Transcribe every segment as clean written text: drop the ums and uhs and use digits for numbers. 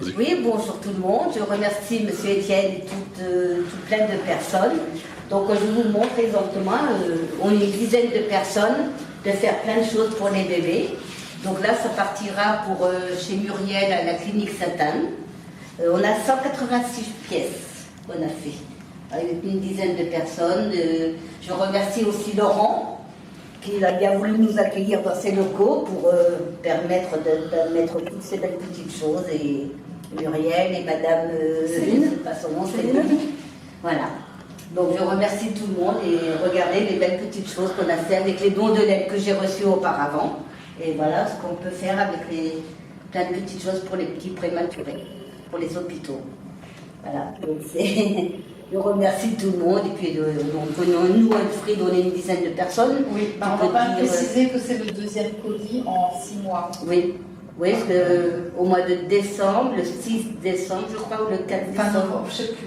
vas-y. Oui, bonjour tout le monde. Je remercie M. Etienne et toute plein de personnes. Donc je vous montre présentement, on est une dizaine de personnes de faire plein de choses pour les bébés. Donc là, ça partira pour chez Muriel à la clinique Sainte-Anne. On a 186 pièces qu'on a fait, avec une dizaine de personnes. Je remercie aussi Laurent, qui a bien voulu nous accueillir dans ses locaux pour permettre de mettre toutes ces belles petites choses. Et Muriel et Madame Céline, c'est pas son nom, Céline. Voilà. Donc je remercie tout le monde et regardez les belles petites choses qu'on a fait avec les dons de laine que j'ai reçus auparavant. Et voilà ce qu'on peut faire avec plein de petites choses pour les petits prématurés, pour les hôpitaux. Voilà. Donc je remercie tout le monde. Et puis donc, nous, Alfred, on est une dizaine de personnes. Oui, on va pas préciser que c'est le deuxième colis en 6 mois. Oui. Oui, parce qu'au mois de décembre, le 6 décembre, je crois, ou le 4 décembre. Je sais plus.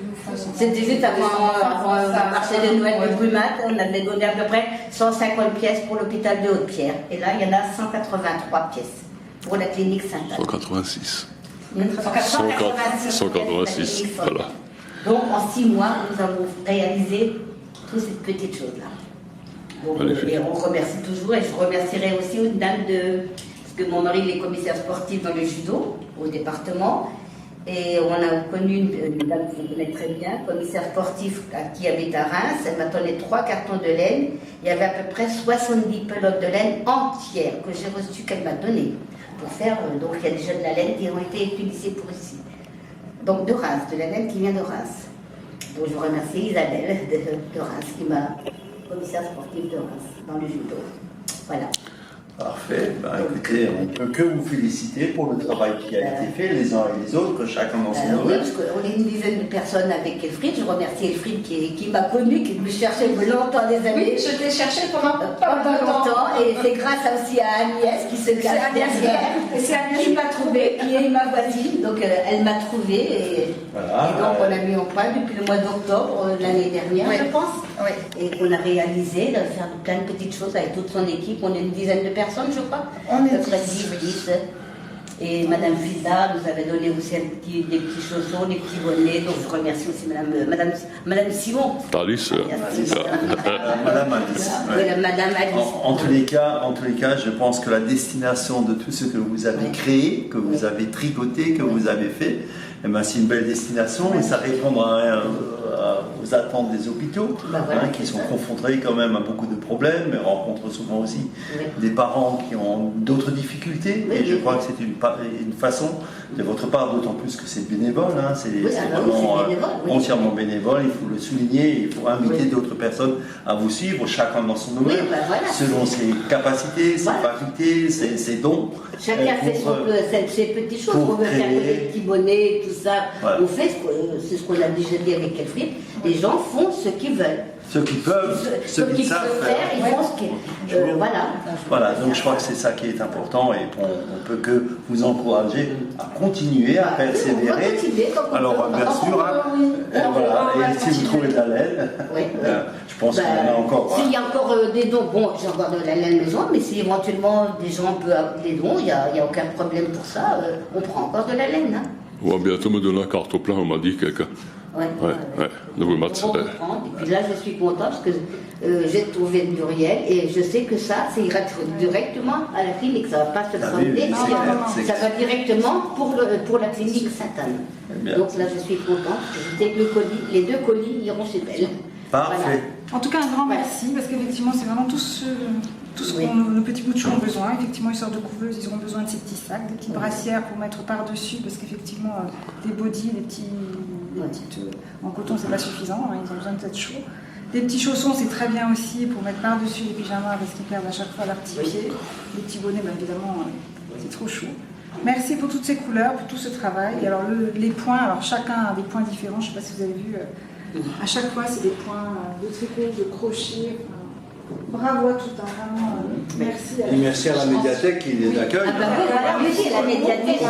C'était juste avant le marché de Noël du Brumat. On avait donné à peu près 150 pièces pour l'hôpital de Haute-Pierre. Et là, il y en a 183 pièces pour la clinique Sainte-Anne. 186. 186, voilà. Donc, en 6 mois, nous avons réalisé toutes ces petites choses-là. Donc, et on remercie toujours, et je remercierai aussi une dame parce que mon mari il est commissaire sportif dans le judo, au département, et on a connu une dame que je connais très bien, commissaire sportif qui habite à Reims. Elle m'a donné 3 cartons de laine. Il y avait à peu près 70 pelotes de laine entières que j'ai reçues, qu'elle m'a données pour faire. Donc il y a déjà de la laine qui ont été utilisées pour ici. Donc de Reims, de la laine qui vient de Reims. Donc je remercie Isabelle de Reims, qui m'a commissaire sportif de Reims, dans le judo. Voilà. Parfait. Écoutez, on ne peut que vous féliciter pour le travail qui a été fait, les uns et les autres, chacun dans son domaine. Oui, parce qu'on est une dizaine de personnes avec Elfried. Je remercie Elfried qui m'a connue, qui me cherchait longtemps des années. Oui, je t'ai cherché pendant longtemps. Et c'est grâce aussi à Agnès qui se cache derrière. C'est Agnès qui m'a trouvée, qui est ma voisine. Donc elle m'a trouvée. Et donc on a mis en point depuis le mois d'octobre l'année dernière, je pense. Oui. Et on a réalisé de faire plein de petites choses avec toute son équipe. On est une dizaine de personnes, je crois. On est 10. Et Madame Fida nous avait donné aussi des petits chaussons, des petits bonnets. Donc je remercie aussi Madame Simon. Alice. Madame Alice. Madame Alice. En tous les cas, je pense que la destination de tout ce que vous avez créé, que vous avez tricoté, que vous avez fait, eh ben, c'est une belle destination et ça répondra aux attentes des hôpitaux, qui sont confrontés quand même à beaucoup de problèmes, mais rencontrent souvent aussi des parents qui ont d'autres difficultés. Et je crois que c'est une façon de votre part, d'autant plus que c'est bénévole, c'est vraiment entièrement bénévole, il faut le souligner, il faut inviter d'autres personnes à vous suivre, chacun dans son domaine, selon ses capacités, ses facultés, ses dons. Chacun fait ses petites choses, on veut faire des petits bonnets, tout ça. On fait, c'est ce qu'on a déjà dit avec Elfried, les gens font ce qu'ils veulent. Ceux qui peuvent, ceux qui savent faire. Ils font ce qu'ils Voilà, donc je crois que c'est ça qui est important et on peut que vous encourager à continuer, à persévérer. Alors bien sûr, et si vous trouvez de la laine, je pense qu'il y en a encore. S'il y a encore des dons, bon, j'ai encore de la laine maison, mais si éventuellement des gens peuvent avoir des dons, il n'y a aucun problème pour ça, on prend encore de la laine. On va bientôt me donner la carte au plein, on m'a dit quelqu'un. De vous mettre. Et puis là, je suis contente parce que j'ai trouvé Muriel et je sais que ça ira directement à la clinique. Ça ne va pas se prendre ça va directement pour la clinique Sainte-Anne. Donc là, je suis contente. Je sais que les 2 colis iront chez elle. Parfait. Voilà. En tout cas, un grand merci parce qu'effectivement, c'est vraiment tout ce que nos petits bouts de chou ont besoin. Effectivement, ils sortent de couveuse, ils auront besoin de ces petits sacs, des petites brassières pour mettre par-dessus parce qu'effectivement, des bodys, des petites en coton, c'est pas suffisant, ils ont besoin de cette chaud. Des petits chaussons, c'est très bien aussi pour mettre par-dessus les pyjamas parce qu'ils perdent à chaque fois leur petit pied. Les petits bonnets, évidemment, c'est trop chaud. Merci pour toutes ces couleurs, pour tout ce travail. Et alors, les points, alors chacun a des points différents, je ne sais pas si vous avez vu. À chaque fois, c'est des points de tricot, de crochet. Bravo à tout, vraiment. Merci. Et merci à la médiathèque qui les accueille. Merci à la médiathèque.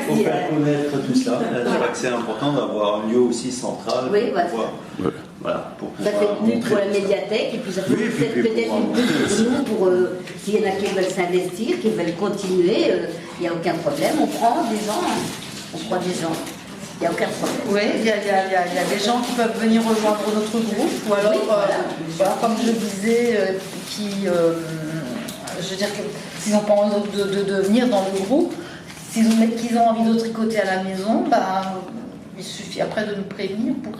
Pour faire connaître tout ça, je crois que c'est important d'avoir un lieu aussi central. Voilà, ça fait une pour la médiathèque et puis ça fait peut-être une pub pour nous, s'il y en a qui veulent s'investir, qui veulent continuer, il n'y a aucun problème, on prend des gens. on prend des gens. Il n'y a aucun problème. Oui, il y a des gens qui peuvent venir rejoindre notre groupe, ou alors, Oui, voilà, comme je disais, je veux dire que s'ils n'ont pas envie de venir dans le groupe, qu'ils ont envie de tricoter à la maison, il suffit après de nous prévenir pour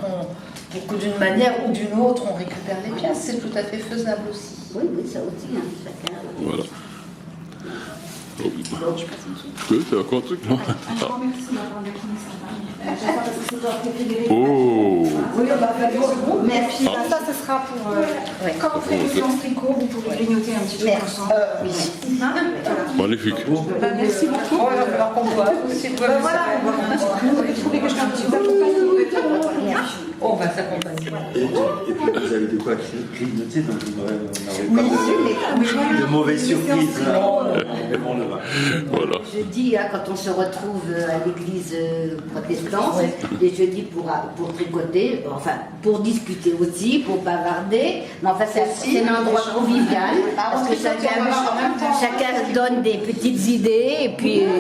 que d'une manière ou d'une autre, on récupère les pièces. C'est tout à fait faisable aussi. Oui, ça aussi, hein, chacun. Voilà. Oui, c'est encore un truc, non? Un grand merci d'avoir décliné ça. Oh! Oui, on va faire le groupe. Merci. Ça, ce sera pour. Quand vous faites des séances tricot, vous pourrez grignoter un petit peu Merci. ensemble. Magnifique. Merci beaucoup. Il va falloir qu'on voit aussi. Voilà, vous voulez que je fasse un petit peu Merci. On va s'accompagner. Et puis vous avez de quoi grignoter, donc vous n'aurez Oui, pas de mauvaises surprises. Voilà. jeudi, hein, quand on se retrouve à l'église protestante, les jeudis pour tricoter, enfin pour discuter aussi, pour bavarder, mais enfin c'est un endroit convivial, parce que chacun donne des petites idées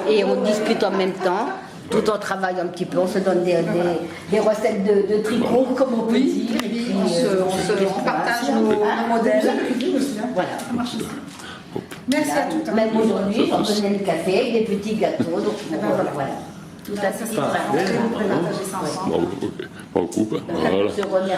et on discute en même temps. Tout en travaillant un petit peu, on se donne des recettes de tricot, comme on peut dire. Et puis, on partage nos modèles. Voilà. Merci à toutes. Même aujourd'hui, j'en donnais le café avec des petits gâteaux. Donc voilà. Tout à fait. On pourrait partager ça ensemble. Bravo, ok. Pas en couple, hein. Voilà. Je remercie.